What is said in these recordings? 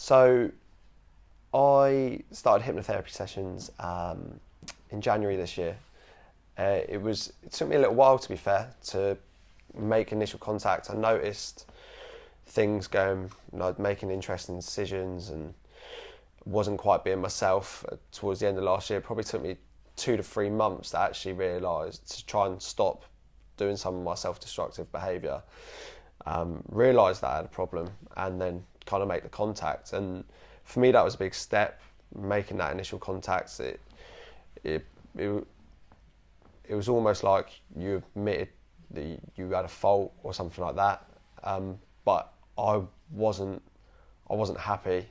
So I started hypnotherapy sessions in January this year. It took me a little while, to be fair, to make initial contact. I noticed things going, making interesting decisions, and wasn't quite being myself towards the end of last year. It probably took me 2 to 3 months to actually realise, to try and stop doing some of my self-destructive behaviour. Realised that I had a problem, and then kind of make the contact. And for me, that was a big step, making that initial contact. It was almost like you admitted that you had a fault or something like that. But I wasn't happy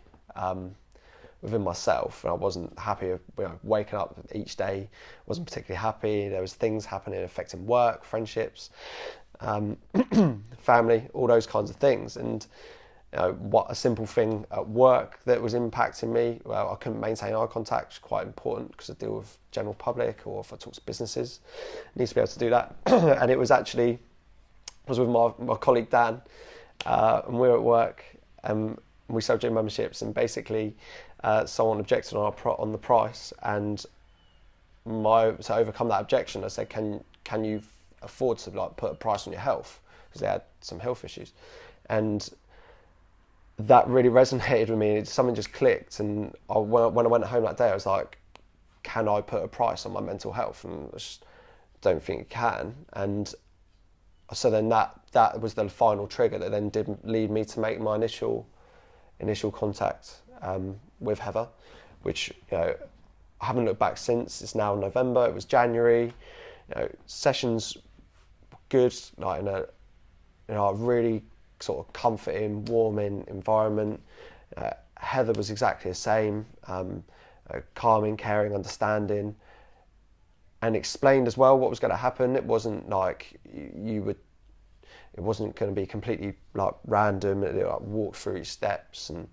within myself, and I wasn't happy. Waking up each day, wasn't particularly happy. There was things happening affecting work, friendships, family, all those kinds of things. And what a simple thing at work that was impacting me. Well, I couldn't maintain eye contact, which is quite important because I deal with general public, or if I talk to businesses, I need to be able to do that. And it was actually, I was with my colleague Dan, and we were at work, and we sold gym memberships, and basically someone objected on the price, and to overcome that objection, I said, can you afford to put a price on your health, because they had some health issues. And that really resonated with me. Something just clicked, and when I went home that day, I was like, can I put a price on my mental health? And I just don't think you can. And so then that was the final trigger that then did lead me to make my initial contact with Heather, which I haven't looked back since. It's now November. It was January. Sessions good, in a really sort of comforting, warming environment. Heather was exactly the same, calming, caring, understanding, and explained as well what was going to happen. It wasn't like it wasn't going to be completely random. It walked through each steps and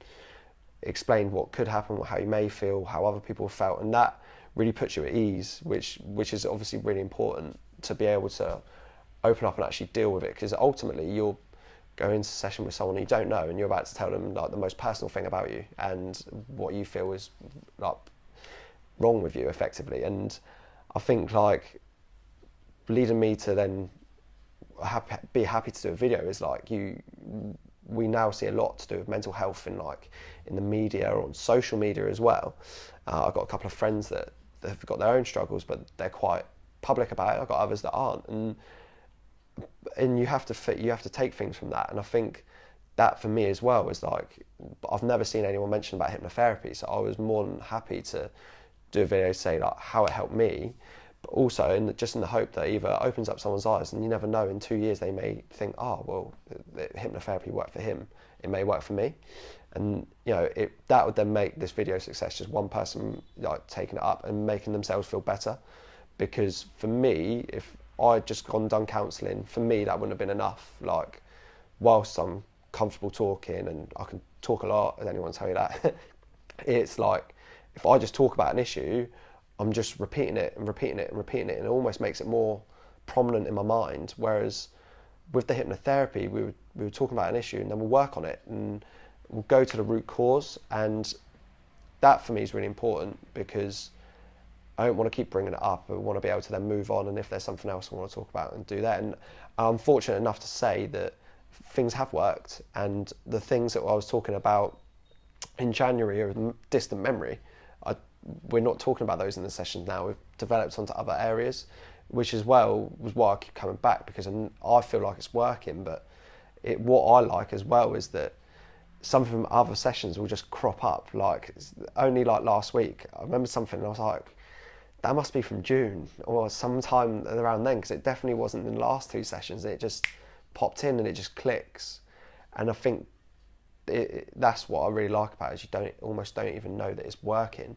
explained what could happen, how you may feel, how other people felt, and that really puts you at ease, which is obviously really important, to be able to open up and actually deal with it, because ultimately you'll go into a session with someone you don't know, and you're about to tell them the most personal thing about you and what you feel is wrong with you, effectively. And I think leading me to then be happy to do a video is we now see a lot to do with mental health in the media or on social media as well. I've got a couple of friends that have got their own struggles, but they're quite public about it. I've got others that aren't, and you have to take things from that. And I think that for me as well is I've never seen anyone mention about hypnotherapy, so I was more than happy to do a video to say how it helped me, but also in the hope that either opens up someone's eyes, and you never know, in 2 years they may think, hypnotherapy worked for him, it may work for me. And that would then make this video a success, just one person taking it up and making themselves feel better. Because for me, if I'd just gone and done counselling, for me that wouldn't have been enough. Whilst I'm comfortable talking, and I can talk a lot, as anyone tell you that, it's if I just talk about an issue, I'm just repeating it and repeating it and repeating it, and it almost makes it more prominent in my mind. Whereas with the hypnotherapy, we were talking about an issue, and then we'll work on it, and we'll go to the root cause. And that for me is really important, because I don't want to keep bringing it up. I want to be able to then move on, and if there's something else I want to talk about, and do that. And I'm fortunate enough to say that things have worked, and the things that I was talking about in January are distant memory. We're not talking about those in the sessions now. We've developed onto other areas, which as well was why I keep coming back, because I feel like it's working. But what I like as well is that some from other sessions will just crop up. Only last week, I remember something, and I was like, that must be from June or sometime around then, because it definitely wasn't in the last 2 sessions. It just popped in and it just clicks. And I think that's what I really like about it, is you almost don't even know that it's working.